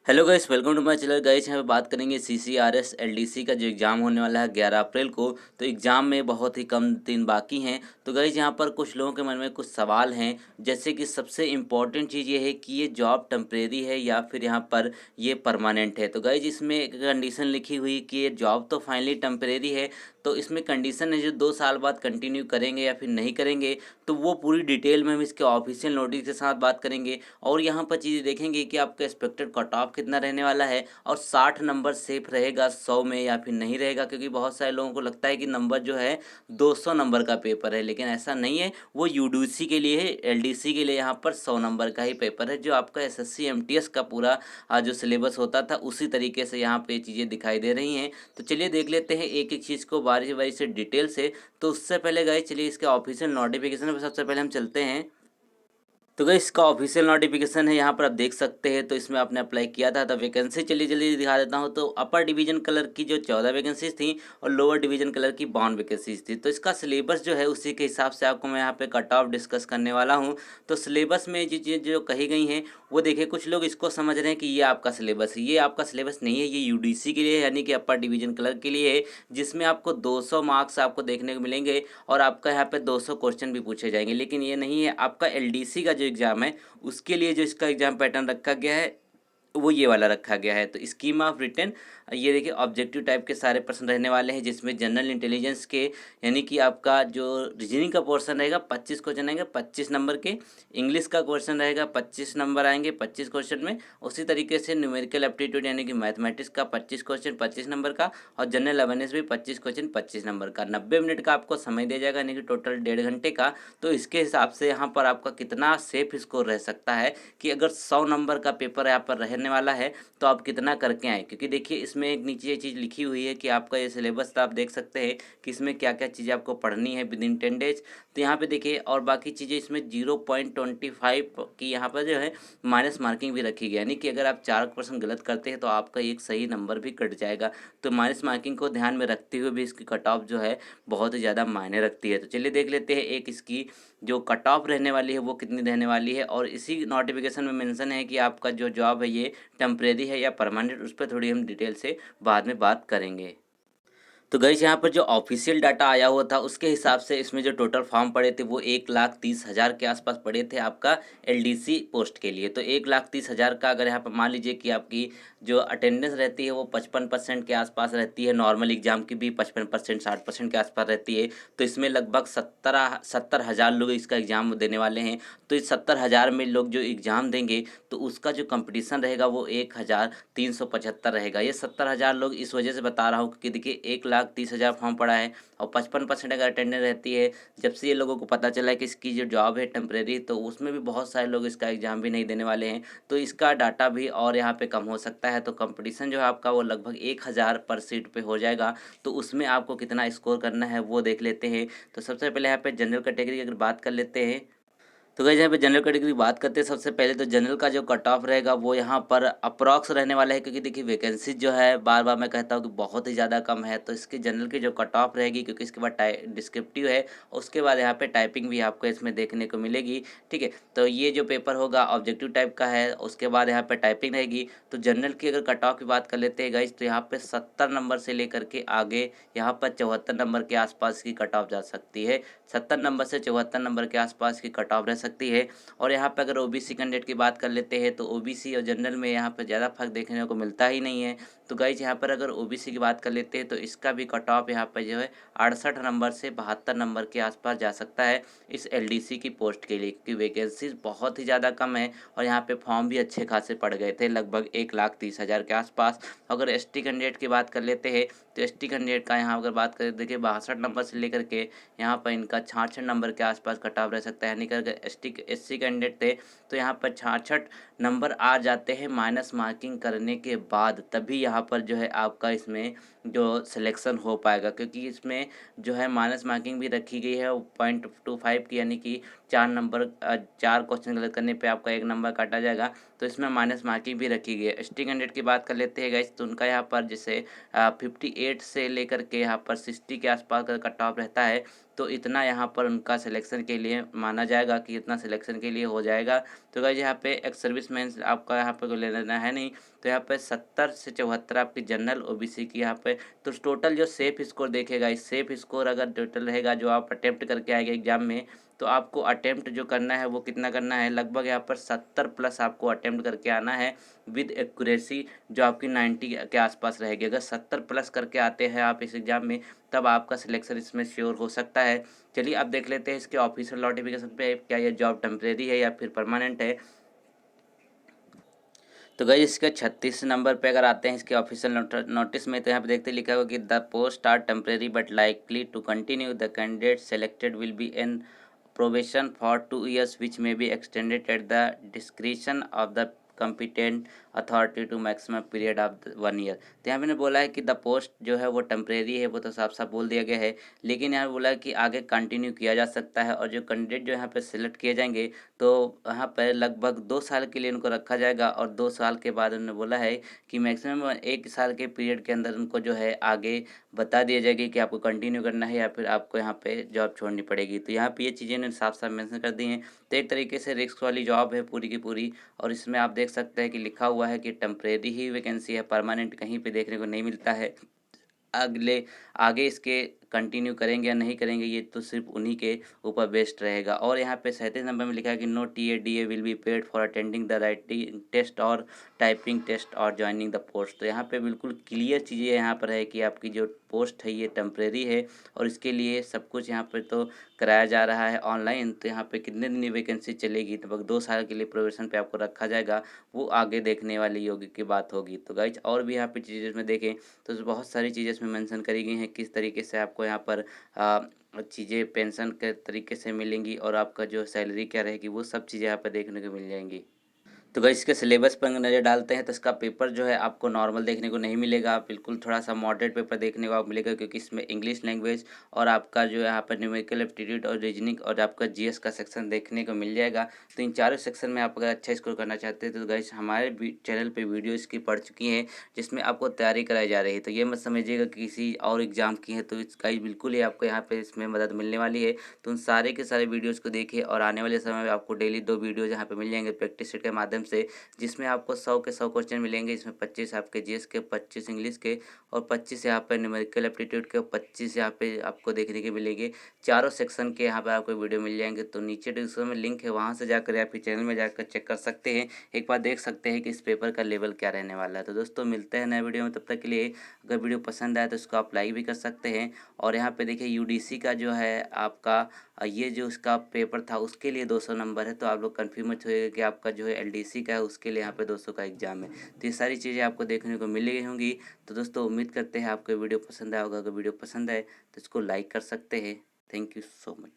Hello guys, welcome to my channel. Guys यहाँ पे बात करेंगे सीसीआरएस एलडीसी का जो एग्ज़ाम होने वाला है 11 अप्रैल को। तो एग्ज़ाम में बहुत ही कम दिन बाकी हैं। तो गाइस यहाँ पर कुछ लोगों के मन में कुछ सवाल हैं, जैसे कि सबसे इम्पॉर्टेंट चीज़ ये है कि ये जॉब टेम्परेरी है या फिर यहाँ पर ये परमानेंट है। तो गाइस इसमें एक कंडीशन लिखी हुई कि ये जॉब तो फाइनली टेम्परेरी है, तो इसमें कंडीशन है जो 2 साल बाद कंटिन्यू करेंगे या फिर नहीं करेंगे, तो वो पूरी डिटेल में हम इसके ऑफिशियल नोटिस के साथ बात करेंगे। और यहाँ पर चीज़ें देखेंगे कि आपका एक्सपेक्टेड कट ऑफ कितना रहने वाला है और 60 नंबर सेफ रहेगा 100 में या फिर नहीं रहेगा, क्योंकि बहुत सारे लोगों को लगता है कि नंबर जो है 200 नंबर का पेपर है, लेकिन ऐसा नहीं है। वो यूडीसी के लिए है, एलडीसी के लिए यहाँ पर 100 नंबर का ही पेपर है, जो आपका एसएससी एमटीएस का पूरा जो सिलेबस होता था उसी तरीके से यहाँ पे चीज़ें दिखाई दे रही हैं। तो चलिए देख लेते हैं एक एक चीज़ को बारी बारी से डिटेल से। तो उससे पहले गाइस चलिए इसके ऑफिशियल नोटिफिकेशन पर सबसे पहले हम चलते हैं। तो गाइस इसका ऑफिशियल नोटिफिकेशन है, यहाँ पर आप देख सकते हैं। तो इसमें आपने अप्लाई किया था, तो वैकेंसी चलिए जल्दी दिखा देता हूँ। तो अपर डिवीजन कलर की जो 14 वैकेंसीज थी और लोअर डिवीजन कलर की 52 वैकेंसीज थी। तो इसका सिलेबस जो है उसी के हिसाब से आपको मैं यहाँ पे कट ऑफ डिस्कस करने वाला हूँ। तो सिलेबस में जो चीज़ जो कही गई हैं वो देखिए, कुछ लोग इसको समझ रहे हैं कि ये आपका सिलेबस है। ये आपका सिलेबस नहीं है, ये यूडीसी के लिए है, यानी कि अपर डिवीजन कलर के लिए है, जिसमें आपको 200 मार्क्स आपको देखने को मिलेंगे और आपका यहाँ पे 200 क्वेश्चन भी पूछे जाएंगे। लेकिन ये नहीं है, आपका एलडीसी का जो एग्ज़ाम है उसके लिए जो इसका एग्ज़ाम पैटर्न रखा गया है वो ये वाला रखा गया है। तो स्कीम ऑफ रिटर्न ये देखिए, ऑब्जेक्टिव टाइप के सारे प्रश्न रहने वाले हैं, जिसमें जनरल इंटेलिजेंस के यानी कि आपका जो रीजनिंग का पोर्शन रहेगा 25 क्वेश्चन आएंगे 25 नंबर के। इंग्लिश का क्वेश्चन रहेगा 25 नंबर आएंगे 25 क्वेश्चन में। उसी तरीके से न्यूमेरिकल एप्टीट्यूड यानी कि मैथमेटिक्स का 25 क्वेश्चन 25 नंबर का, और जनरल अवेयरनेस भी 25 क्वेश्चन 25 नंबर का। 90 मिनट का आपको समय दिया जाएगा, यानी कि टोटल 1.5 घंटे का। तो इसके हिसाब से यहाँ पर आपका कितना सेफ स्कोर रह सकता है कि अगर 100 नंबर का पेपर यहाँ पर रहने वाला है तो आप कितना करके आएँ। क्योंकि देखिए इसमें एक नीचे ये चीज़ लिखी हुई है कि आपका ये सिलेबस आप देख सकते हैं कि इसमें क्या-क्या चीज़ें आपको पढ़नी है विदिन 10 डेज़। तो यहाँ पे देखिए, और बाकी चीज़ें इसमें 0.25 की यहाँ पर जो है माइनस मार्किंग भी रखी गई है, यानी कि अगर आप 4 क्वेश्चन गलत करते हैं तो आपका एक सही नंबर भी कट जाएगा। तो माइनस मार्किंग को ध्यान में रखते हुए भी इसकी कट ऑफ जो है बहुत ही ज़्यादा मायने रखती है। तो चलिए देख लेते हैं एक इसकी जो कट ऑफ रहने वाली है वो कितनी रहने वाली है, और इसी नोटिफिकेशन में मेंशन है कि आपका जो जॉब है ये टेम्परेरी है या परमानेंट, उस पर थोड़ी हम डिटेल से बाद में बात करेंगे। तो गाइस यहाँ पर जो ऑफिशियल डाटा आया हुआ था उसके हिसाब से इसमें जो टोटल फॉर्म पड़े थे वो 1,30,000 के आसपास पड़े थे आपका एलडीसी पोस्ट के लिए। तो 1,30,000 का अगर यहाँ पर मान लीजिए कि आपकी जो अटेंडेंस रहती है वो 55% के आसपास रहती है, नॉर्मल एग्जाम की भी 55% 60% के आसपास रहती है। तो इसमें लगभग 70,000 लोग इसका एग्ज़ाम देने वाले हैं। तो इस 70,000 में लोग जो एग्ज़ाम देंगे तो उसका जो कंपटीशन रहेगा वो 1,375 रहेगा। ये 70,000 लोग इस वजह से बता रहा हूँ क्योंकि देखिए 1,30,000 फॉर्म पड़ा है और 55% अगर अटेंडेंस रहती है। जब से ये लोगों को पता चला है कि इसकी जो जॉब है टेम्परेरी, तो उसमें भी बहुत सारे लोग इसका एग्ज़ाम भी नहीं देने वाले हैं। तो इसका डाटा भी और यहाँ पे कम हो सकता है। तो कंपटीशन जो है आपका वो लगभग 1,000 पर सीट पे हो जाएगा। तो उसमें आपको कितना स्कोर करना है वो देख लेते हैं। तो सबसे पहले यहाँ पे जनरल कैटेगरी की अगर बात कर लेते हैं, तो गाइस यहाँ पे जनरल कैटेगरी की बात करते हैं। सबसे पहले तो जनरल का जो कट ऑफ रहेगा वो यहाँ पर अप्रॉक्स रहने वाला है, क्योंकि देखिए वैकेंसी जो है बार बार मैं कहता हूँ कि बहुत ही ज़्यादा कम है। तो इसकी जनरल की जो कट ऑफ रहेगी, क्योंकि इसके बाद डिस्क्रिप्टिव है, उसके बाद यहाँ पे टाइपिंग भी आपको इसमें देखने को मिलेगी। ठीक है, तो ये जो पेपर होगा ऑब्जेक्टिव टाइप का है, उसके बाद यहाँ पे टाइपिंग रहेगी। तो जनरल की अगर कट ऑफ की बात कर लेते हैं गाइस, तो यहाँ पे 70 नंबर से लेकर के आगे यहाँ पर 74 नंबर के आसपास की कट ऑफ जा सकती है। 70 नंबर से 74 नंबर के आसपास की कट ऑफ रह सकती है। और यहाँ पे अगर ओबीसी कैंडिडेट की बात कर लेते हैं तो ओबीसी और जनरल में यहाँ पे ज़्यादा फर्क देखने को मिलता ही नहीं है। तो गाइज यहाँ पर अगर ओबीसी की बात कर लेते हैं तो इसका भी कट ऑफ यहाँ पर जो है 68 नंबर से 72 नंबर के आसपास जा सकता है इस एलडीसी की पोस्ट के लिए, क्योंकि वैकेंसीज बहुत ही ज़्यादा कम है और यहाँ पे फॉर्म भी अच्छे खासे पड़ गए थे, लगभग 1,30,000 के आसपास। अगर एसटी कैंडिडेट की बात कर लेते हैं तो एसटी कैंडिडेट का यहाँ अगर बात करें, देखिए 62 नंबर से लेकर के यहाँ पर इनका 66 नंबर के आसपास कट ऑफ रह सकता है। यानी कि अगर एससी कैंडिडेट थे तो यहाँ पर 66 नंबर आ जाते हैं माइनस मार्किंग करने के बाद, तभी यहाँ पर जो है आपका इसमें जो सिलेक्शन हो पाएगा। क्योंकि इसमें जो है माइनस मार्किंग भी रखी गई है 0.25 की, यानी कि 4 क्वेश्चन गलत करने पे आपका 1 नंबर काटा जाएगा। तो इसमें माइनस मार्किंग भी रखी गई है। ST कैंडिडेट की बात कर लेते हैं गाइस, तो उनका यहाँ पर जैसे 58 से लेकर के यहाँ पर 60 के आसपास का कट ऑफ रहता है, तो इतना यहाँ पर उनका सिलेक्शन के लिए माना जाएगा कि इतना सिलेक्शन के लिए हो जाएगा। तो गाइस यहाँ पे एक्स सर्विसमैन आपका यहाँ पे कोई लेना है नहीं, तो यहाँ पे 70 से 74 आपकी जनरल OBC की यहाँ पे। तो टोटल जो सेफ स्कोर देखेगा, इस सेफ स्कोर अगर टोटल रहेगा जो आप अटेम्प्ट करके आएंगे एग्जाम में, तो आपको अटेम्प्ट जो करना है वो कितना करना है, लगभग यहाँ पर 70 प्लस आपको अटेम्प्ट करके आना है विद एक्यूरेसी जो आपकी 90 के आसपास रहेगी। अगर 70 प्लस करके आते हैं आप इस एग्ज़ाम में, तब आपका सिलेक्शन इसमें श्योर हो सकता है। चलिए अब देख लेते हैं इसके ऑफिशियल नोटिफिकेशन पे क्या ये जॉब टेम्परेरी है या फिर परमानेंट है। तो गई इसके 36 नंबर पे अगर आते हैं इसके ऑफिशियल नोटिस में, तो यहाँ पे देखते लिखा हुआ कि the post are temporary but likely to continue, the candidate selected will be in probation for 2 years which may be extended at the discretion of the competent authority to maximum period of 1 year। तो यहाँ मैंने बोला है कि the post जो है वो temporary है, वो तो साफ साफ बोल दिया गया है, लेकिन यहाँ बोला है कि आगे कंटिन्यू किया जा सकता है, और जो कैंडिडेट जो यहाँ पे सिलेक्ट किए जाएंगे तो यहाँ पर लगभग 2 साल के लिए उनको रखा जाएगा, और 2 साल के बाद उन्होंने बोला है कि मैक्सिमम 1 साल के पीरियड के अंदर उनको जो है आगे बता दिया जाएगी कि आपको कंटिन्यू करना है या फिर आपको यहाँ पे जॉब छोड़नी पड़ेगी। तो यहाँ पे ये चीज़ें इन्होंने साफ साफ मेंशन कर दी हैं। तो एक तरीके से रिस्क वाली जॉब है पूरी की पूरी, और इसमें आप देख सकते हैं कि लिखा हुआ है कि टेम्परेरी ही वैकेंसी है, परमानेंट कहीं पे देखने को नहीं मिलता है। अगले आगे इसके कंटिन्यू करेंगे या नहीं करेंगे, ये तो सिर्फ उन्हीं के ऊपर बेस्ड रहेगा। और यहाँ पे 37 नंबर में लिखा है कि no TA will be paid for attending the writing test और टाइपिंग टेस्ट और ज्वाइनिंग द पोस्ट। तो यहाँ पे बिल्कुल क्लियर चीज़ें यहाँ पर है कि आपकी जो पोस्ट है ये टेम्परेरी है, और इसके लिए सब कुछ यहाँ पर तो कराया जा रहा है ऑनलाइन। तो यहाँ पे कितने दिन वैकेंसी चलेगी, लगभग 2 साल के लिए प्रोबेशन पे आपको रखा जाएगा, वो आगे देखने वाली योगी की बात होगी। तो गाइज और भी यहाँ पे चीज़ें इसमें देखें तो बहुत सारी चीज़ें इसमें मेंशन करी गई हैं, किस तरीके से आपको यहाँ पर चीज़ें पेंशन के तरीके से मिलेंगी और आपका जो सैलरी क्या रहेगी, वो सब चीज़ें यहाँ पर देखने को मिल जाएंगी। तो गाइस इसके सिलेबस पर नज़र डालते हैं तो इसका पेपर जो है आपको नॉर्मल देखने को नहीं मिलेगा, बिल्कुल थोड़ा सा मॉडरेट पेपर देखने को मिलेगा, क्योंकि इसमें इंग्लिश लैंग्वेज और आपका जो यहाँ पर न्यूमेरिकल एप्टीट्यूड और रीजनिंग और आपका GS का सेक्शन देखने को मिल जाएगा। तो इन चारों सेक्शन में आप अगर अच्छा स्कोर करना चाहते हैं तो गाइस हमारे चैनल पर वीडियो इसकी पड़ चुकी हैं जिसमें आपको तैयारी कराई जा रही है। तो ये मत समझिएगा कि किसी और एग्जाम की है, तो इसका बिल्कुल ही आपको यहाँ पर इसमें मदद मिलने वाली है। तो उन सारे के सारे वीडियोज़ को देखिए, और आने वाले समय में आपको डेली 2 वीडियोज़ यहाँ पर मिल जाएंगे प्रैक्टिस सेट के माध्यम से, जिसमें आपको 100 के 100 क्वेश्चन मिलेंगे। इसमें 25 आपके GS के, 25 इंग्लिश के और 25 यहाँ पर न्यूमेरिकल एप्टीट्यूड के, 25 यहाँ पे आपको देखने के मिलेंगे। चारों सेक्शन के यहाँ पर आपको वीडियो मिल जाएंगे। तो नीचे डिस्क्रिप्शन में लिंक है, वहाँ से जाकर या फिर चैनल में जाकर चेक कर सकते हैं, एक बार देख सकते हैं कि इस पेपर का लेवल क्या रहने वाला है। तो दोस्तों मिलते हैं नए वीडियो में, तब तक के लिए अगर वीडियो पसंद आए तो इसको आप लाइक भी कर सकते हैं। और यहाँ पे देखिए UDC का जो है आपका ये जो उसका पेपर था उसके लिए 200 नंबर है, तो आप लोग कन्फ्यूज मत होइएगा कि आपका जो है LDC का है उसके लिए यहाँ पे 200 का एग्जाम है। तो ये सारी चीज़ें आपको देखने को मिल गई होंगी। तो दोस्तों उम्मीद करते हैं आपको वीडियो पसंद आया होगा। अगर वीडियो पसंद आए तो इसको लाइक कर सकते हैं। Thank you so much.